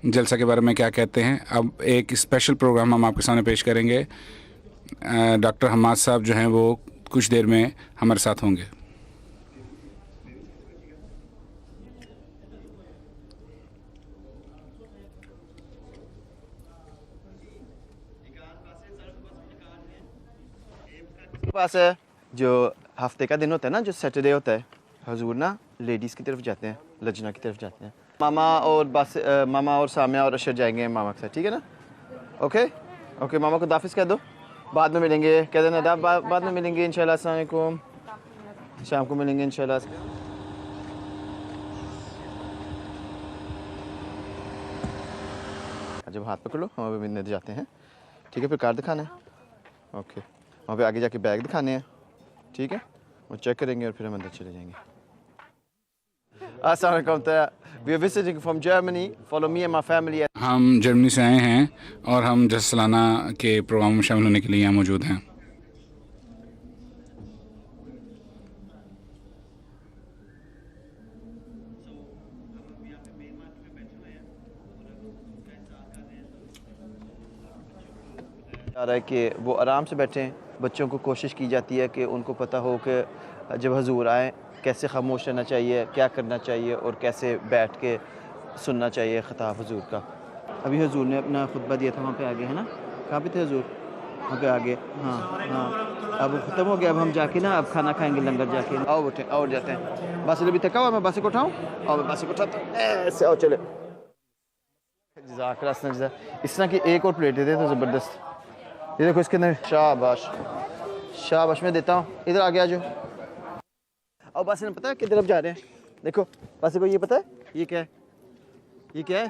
जलसा के बारे में क्या कहते हैं। अब एक स्पेशल प्रोग्राम हम आपके सामने पेश करेंगे। डॉक्टर हम्माद साहब जो हैं वो कुछ देर में हमारे साथ होंगे। पास है जो हफ्ते का दिन होता है ना, जो सैटरडे होता है, हजूर ना लेडीज़ की तरफ जाते हैं, लजना की तरफ जाते हैं। मामा और सामिया और अशर जाएंगे मामा के साथ, ठीक है ना? ओके ओके, मामा को दाफिज कह दो, बाद में मिलेंगे, कह देना बाद में मिलेंगे इंशाल्लाह। अस्सलाम वालेकुम, शाम को मिलेंगे इंशाल्लाह। जब हाथ पकड़ लो, हम अभी अंदर जाते हैं, ठीक है? फिर कार्ड दिखाना है, ओके? वहाँ पे आगे जाके बैग दिखाने हैं, ठीक है? वो चेक करेंगे और फिर हम अंदर चले जाएंगे। अस्सलाम वालेकुम। We are visiting from Germany. Follow me and my family. हम जर्मनी से आए हैं और हम जलसा सालाना के प्रोग्राम में शामिल होने के लिए यहाँ मौजूद हैं। आ रहा है कि वो आराम से बैठें। बच्चों को कोशिश की जाती है कि उनको पता हो कि जब हजूर आए कैसे खामोश रहना चाहिए, क्या करना चाहिए और कैसे बैठ के सुनना चाहिए खिताब हजूर का। अभी हजूर ने अपना खुतबा दिया था, वहाँ पे आगे है ना? कहाँ पे थे हजूर? वहाँ पे आगे, हाँ हाँ। अब ख़त्म हो गया, अब हम जाके ना अब खाना खाएंगे लंगर जाके। आओ उठें और जाते हैं। बस अभी थका हुआ, मैं बस को उठाऊँ और मैं बस को उठाता हूँ ऐसे। आओ चले। इस तरह की एक और प्लेट दे दें तो ज़बरदस्त। ये देखो इसके अंदर, शाबाश शाबाश, मैं देता हूँ। इधर आगे आ जाओ। और बस ने पता है किधर अब जा रहे हैं? देखो बस को ये पता है ये क्या है? ये क्या है?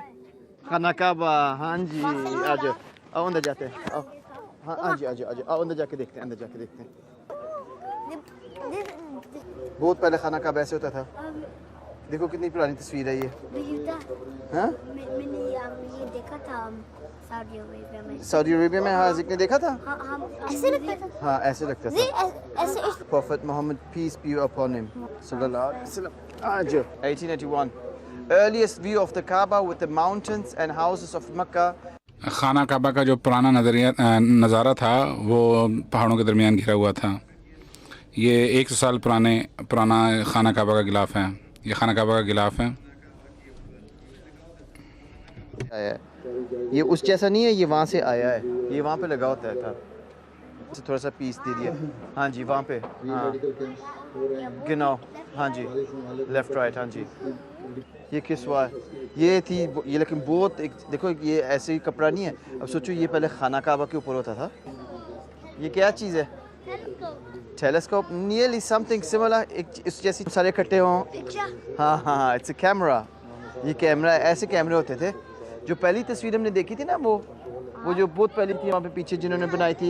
खाना काबा। हाँ जी, आ जाओ, आओ अंदर जाते हैं। आओ, हाँ हाँ जी, आ जाओ आ जाओ, आओ अंदर जाके देखते हैं, अंदर जाके देखते हैं। बहुत पहले खाना काबा ऐसे होता था। देखो कितनी पुरानी तस्वीर है ये। हाँ, मैंने ये देखा था सऊदी अरेबिया में। सऊदी अरेबिया में हाजिक ने देखा था। हाँ, ऐसे लगता था। हाँ ऐसे लगता था। ऐसे Prophet Muhammad, peace be upon him, sallallahu alaihi wasallam. 1881. Earliest view of the Kaaba with the mountains and houses of Mecca. खाना काबा का जो पुराना नज़ारा था वो पहाड़ों के दरमियान घिरा हुआ था। ये 100 साल पुराना खाना काबा का गिलाफ है। ये खाना काबा का गिलाफ है। ये उस जैसा नहीं है, ये वहाँ से आया है, ये वहाँ पे लगा होता है था। थोड़ा सा पीस दे दिया। हाँ जी, वहाँ पे, हाँ गिनाओ, हाँ जी, लेफ्ट राइट, हाँ जी। ये किस हुआ है? ये थी ये, लेकिन बहुत एक देखो, ये ऐसे ही कपड़ा नहीं है। अब सोचो ये पहले खाना काबा के ऊपर होता था। ये क्या चीज़ है? टेलीस्कोप, नियरली समथिंग सिमिलर, एक इस जैसी सारे इकट्ठे हों। हाँ हाँ हाँ, इट्स अ कैमरा। ये कैमरा, ऐसे कैमरे होते थे। जो पहली तस्वीर हमने देखी थी ना, वो जो बहुत पहली थी वहाँ पे पीछे जिन्होंने बनाई थी,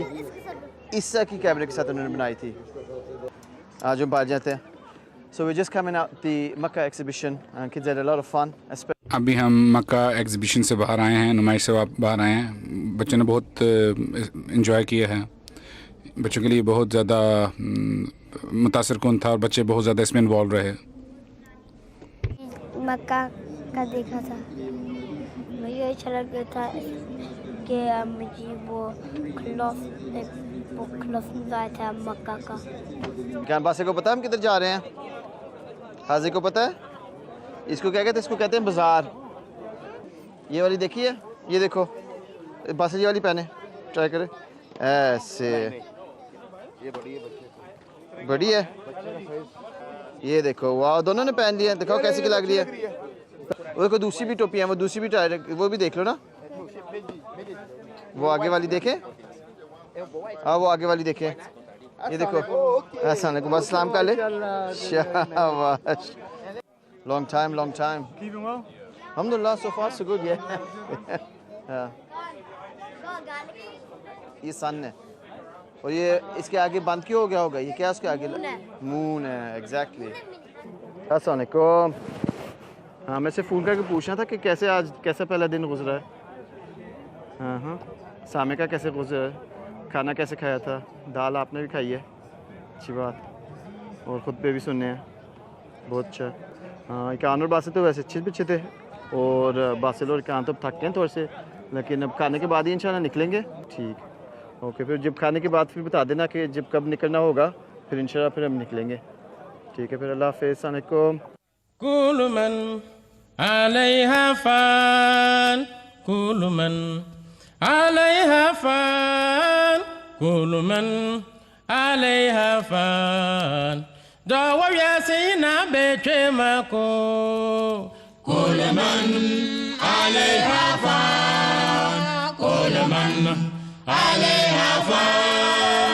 इस तरह की कैमरे के साथ उन्होंने बनाई थी। आज हम बाहर जाते हैं। So we're just coming out the Makkah exhibition and kids had a lot of fun. अभी हम मक्का एग्ज़िबिशन से बाहर आए हैं, नुमाइश से बाहर आए हैं। बच्चों ने बहुत इन्जॉय किया है। बच्चों के लिए बहुत ज़्यादा मुतासर कुन था और बच्चे बहुत ज़्यादा इसमें इन्वॉल्व रहे। मक्का का देखा था, मुझे अच्छा लगा था कि मुझे वो क्लॉथ मिला था मक्का का। क्या बासे को पता है हम किधर जा रहे हैं? हाजी को पता है? इसको क्या कहते हैं? इसको कहते हैं बाजार। ये वाली देखिए, ये देखो, बासे ये वाली पहने, ट्राई करें ऐसे। ये बड़ी है। ये देखो, वाह, दोनों ने पहन लिया। दिखाओ कैसी की लग रही है। वो देखो दूसरी भी टोपी है, वो दूसरी भी ट्राई, वो भी देख लो ना। वो आगे वाली देखें, हाँ वो आगे वाली देखें। ये देखो, अस्सलाम वालेकुम, बस सलाम कर ले। शाबाश। लॉन्ग टाइम अल्हम्दुलिल्लाह, सो फार सो गुड। ये सन है और ये इसके आगे बंद क्यों हो गया होगा? ये क्या उसके आगे? मून है, एग्जैक्टली। अस्सलाम वालेकुम। हाँ, मैं से फ़ोन करके पूछना था कि कैसा पहला दिन गुजरा है। हाँ हाँ, सामे का कैसे गुजरा है, खाना कैसे खाया था? दाल आपने भी खाई है, अच्छी बात। और ख़ुतबे भी सुनने हैं, बहुत अच्छा। हाँ, कानूर बात से तो वैसे अच्छे थे, और बासिल और कान तो थक गए हैं थोड़े से, लेकिन अब खाने के बाद ही इंशाल्लाह निकलेंगे। ठीक, ओके, फिर जब खाने के बाद फिर बता देना कि जब कब निकलना होगा, फिर इंशाल्लाह फिर हम निकलेंगे। ठीक है, फिर अल्लाह हाफ़िज़, अस्सलाम वालेकुम। कुल मन अलैहा फ़ान, कुल मन अलैहा फ़ान, कुल मन अलैहा फ़ान, dawa yasina beche mako, कुल मन अलैहा फ़ान, कुल मन अलैहा फ़ान।